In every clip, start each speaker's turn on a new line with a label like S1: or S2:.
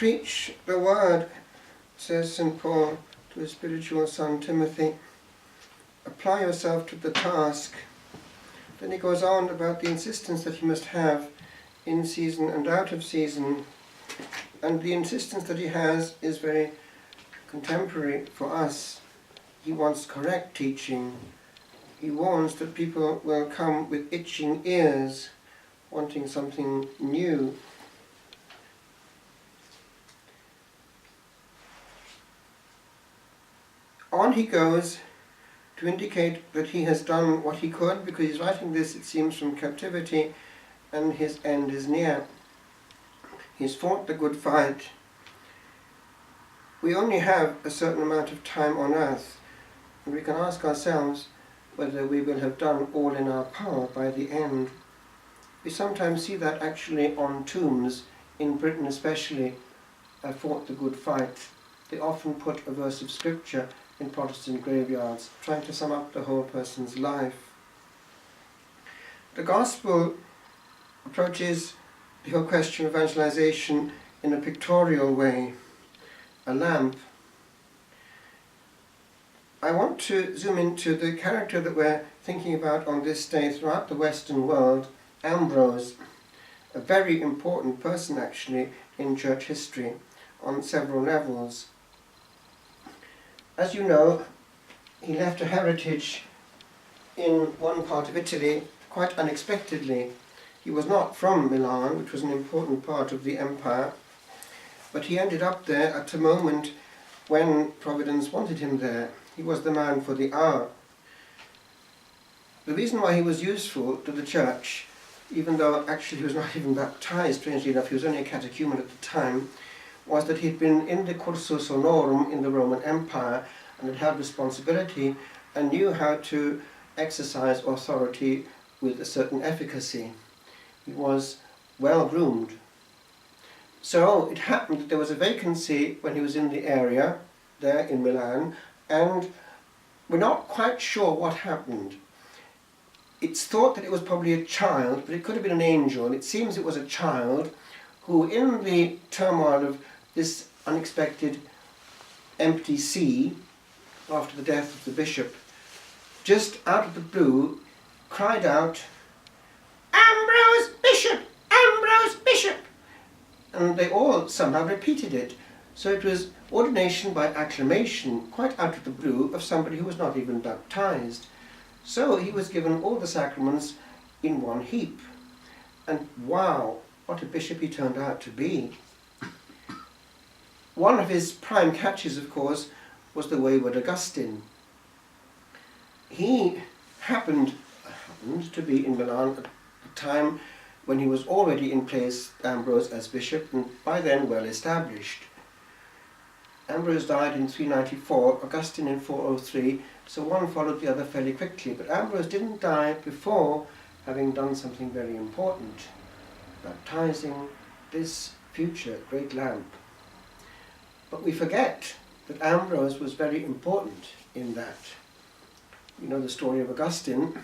S1: preach the word, says St Paul to his spiritual son Timothy. Apply yourself to the task. Then he goes on about the insistence that he must have in season and out of season. And the insistence that he has is very contemporary for us. He wants correct teaching. He warns that people will come with itching ears, wanting something new. On he goes to indicate that he has done what he could, because he's writing this, it seems, from captivity, and his end is near. He's fought the good fight. We only have a certain amount of time on earth, and we can ask ourselves whether we will have done all in our power by the end. We sometimes see that actually on tombs, in Britain especially, fought the good fight. They often put a verse of scripture in Protestant graveyards, trying to sum up the whole person's life. The Gospel approaches the whole question of evangelization in a pictorial way, a lamp. I want to zoom into the character that we're thinking about on this day throughout the Western world, Ambrose, a very important person actually in church history on several levels. As you know, he left a heritage in one part of Italy quite unexpectedly. He was not from Milan, which was an important part of the empire, but he ended up there at a moment when Providence wanted him there. He was the man for the hour. The reason why he was useful to the church, even though actually he was not even baptized, strangely enough, he was only a catechumen at the time, was that he'd been in the cursus honorum in the Roman Empire and had had responsibility and knew how to exercise authority with a certain efficacy. He was well groomed. So it happened that there was a vacancy when he was in the area, there in Milan, and we're not quite sure what happened. It's thought that it was probably a child, but it could have been an angel. It seems it was a child who, in the turmoil of this unexpected empty see after the death of the bishop, just out of the blue cried out, "Ambrose Bishop! Ambrose Bishop!" And they all somehow repeated it. So it was ordination by acclamation, quite out of the blue, of somebody who was not even baptized. So he was given all the sacraments in one heap. And wow, what a bishop he turned out to be. One of his prime catches, of course, was the wayward Augustine. He happened to be in Milan at the time when he was already in place, Ambrose, as bishop, and by then well established. Ambrose died in 394, Augustine in 403, so one followed the other fairly quickly. But Ambrose didn't die before having done something very important, baptizing this future great lamp. But we forget that Ambrose was very important in that. You know the story of Augustine.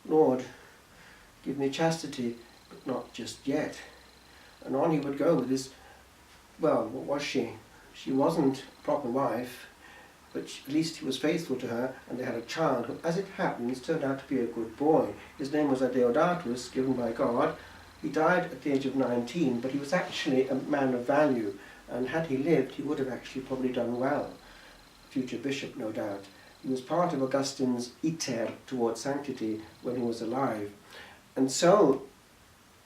S1: Lord, give me chastity, but not just yet. And on he would go with his, well, what was she? She wasn't a proper wife, but at least he was faithful to her, and they had a child who, as it happens, turned out to be a good boy. His name was Adeodatus, given by God. He died at the age of 19, but he was actually a man of value, and had he lived, he would have actually probably done well. Future bishop, no doubt. He was part of Augustine's iter towards sanctity when he was alive. And so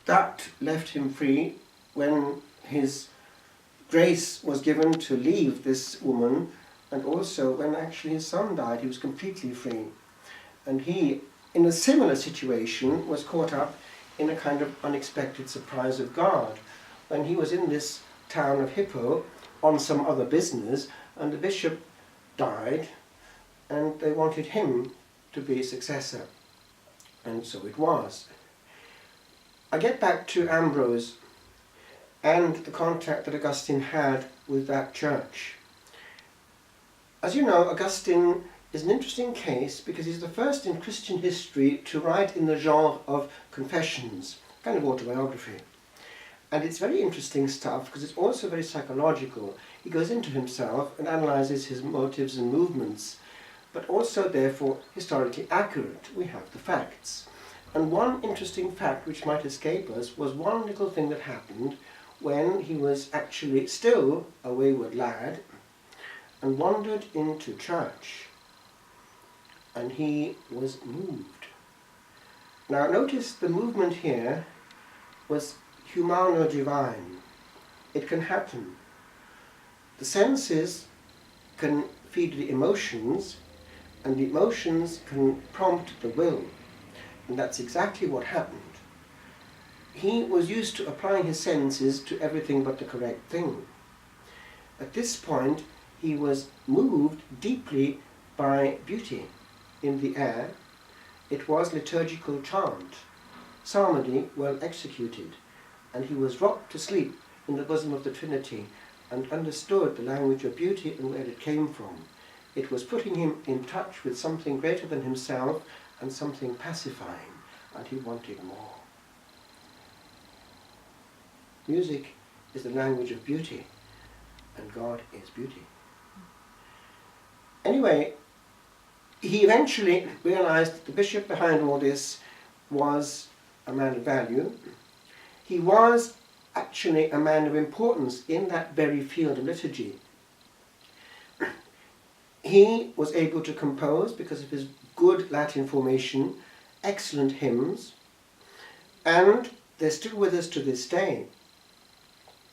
S1: that left him free when his grace was given to leave this woman, and also when actually his son died, he was completely free. And he, in a similar situation, was caught up in a kind of unexpected surprise of God. When he was in this town of Hippo on some other business, and the bishop died, and they wanted him to be successor. And so it was. I get back to Ambrose and the contact that Augustine had with that church. As you know, Augustine is an interesting case because he's the first in Christian history to write in the genre of confessions, kind of autobiography. And it's very interesting stuff because it's also very psychological. He goes into himself and analyzes his motives and movements, but also therefore historically accurate. We have the facts. And one interesting fact which might escape us was one little thing that happened when he was actually still a wayward lad and wandered into church, and he was moved. Now notice the movement here was humano-divine. It can happen. The senses can feed the emotions, and the emotions can prompt the will. And that's exactly what happened. He was used to applying his senses to everything but the correct thing. At this point, he was moved deeply by beauty in the air. It was liturgical chant, psalmody well executed, and he was rocked to sleep in the bosom of the Trinity and understood the language of beauty and where it came from. It was putting him in touch with something greater than himself and something pacifying, and he wanted more. Music is the language of beauty, and God is beauty. Anyway, he eventually realized that the bishop behind all this was a man of value. He was actually a man of importance in that very field of liturgy. He was able to compose, because of his good Latin formation, excellent hymns, and they're still with us to this day.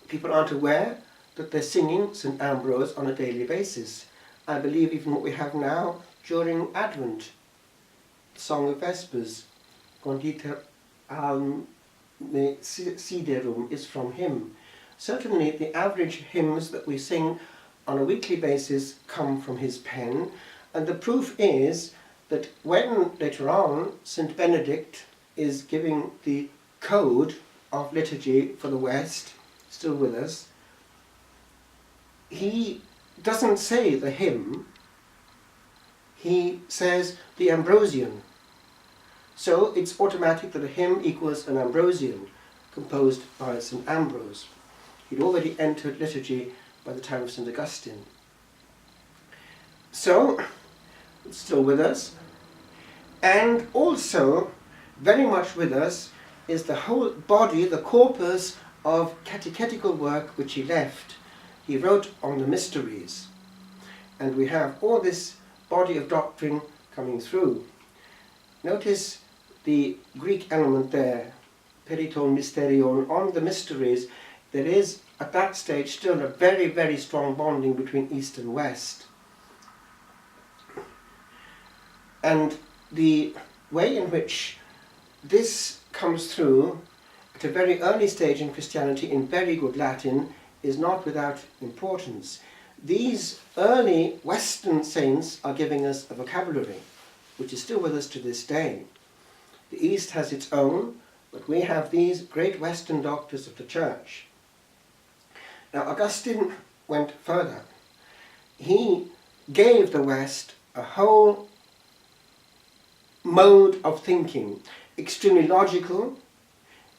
S1: People aren't aware that they're singing St Ambrose on a daily basis. I believe even what we have now during Advent, the Song of Vespers, Conditer alme siderum, is from him. Certainly the average hymns that we sing on a weekly basis come from his pen, and the proof is that when later on St Benedict is giving the code of liturgy for the West, still with us, he doesn't say the hymn, he says the Ambrosian. So it's automatic that a hymn equals an Ambrosian, composed by St Ambrose. He'd already entered liturgy by the time of St Augustine. So, it's still with us. And also, very much with us, is the whole body, the corpus of catechetical work which he left. He wrote on the mysteries. And we have all this body of doctrine coming through. Notice the Greek element there, periton mysterion, on the mysteries. There is, at that stage, still a very, very strong bonding between East and West. And the way in which this comes through at a very early stage in Christianity in very good Latin is not without importance. These early Western saints are giving us a vocabulary which is still with us to this day. The East has its own, but we have these great Western doctors of the Church. Now Augustine went further. He gave the West a whole mode of thinking, extremely logical,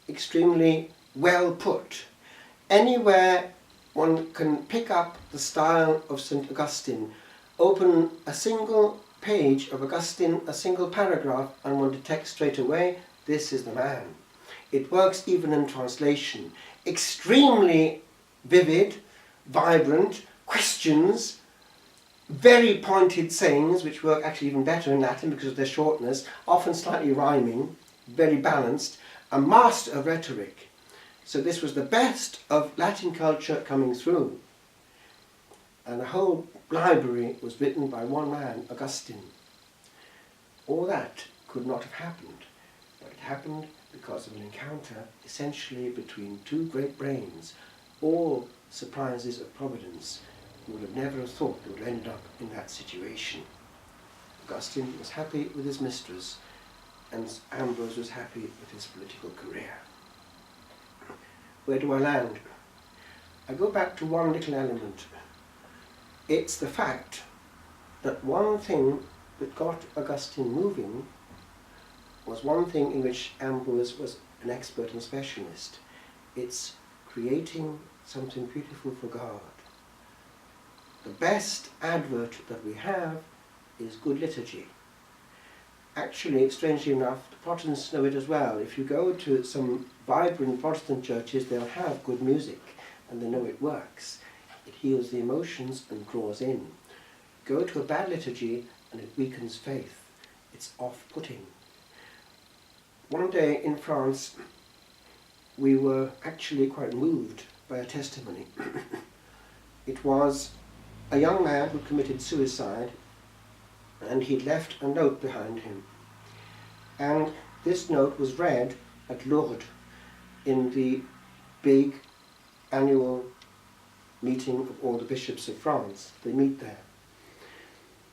S1: extremely well put. Anywhere one can pick up the style of St Augustine, open a single page of Augustine, a single paragraph, and one detects straight away, this is the man. It works even in translation. Extremely vivid, vibrant, questions, very pointed sayings, which work actually even better in Latin because of their shortness, often slightly rhyming, very balanced, a master of rhetoric. So this was the best of Latin culture coming through. And the whole library was written by one man, Augustine. All that could not have happened, but it happened because of an encounter essentially between two great brains, all surprises of providence. You would have never thought they would end up in that situation. Augustine was happy with his mistress, and Ambrose was happy with his political career. Where do I land? I go back to one little element. It's the fact that one thing that got Augustine moving was one thing in which Ambrose was an expert and specialist. It's creating something beautiful for God. The best advert that we have is good liturgy. Actually, strangely enough, the Protestants know it as well. If you go to some vibrant Protestant churches, they'll have good music, and they know it works. It heals the emotions and draws in. Go to a bad liturgy, and it weakens faith. It's off-putting. One day in France, we were actually quite moved by a testimony. It was a young man who committed suicide, and he'd left a note behind him. And this note was read at Lourdes in the big annual meeting of all the bishops of France. They meet there.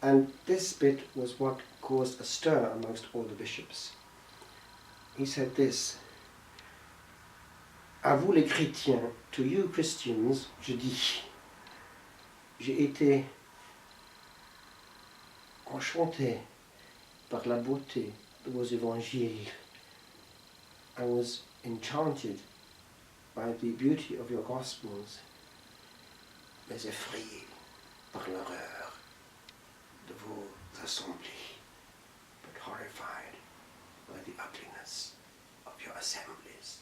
S1: And this bit was what caused a stir amongst all the bishops. He said this: "À vous les chrétiens, to you Christians, je dis, j'ai été enchanté par la beauté de vos évangiles. I was enchanted by the beauty of your Gospels, mais effrayé par l'horreur de vos assemblées, but horrified by the ugliness of your assemblies."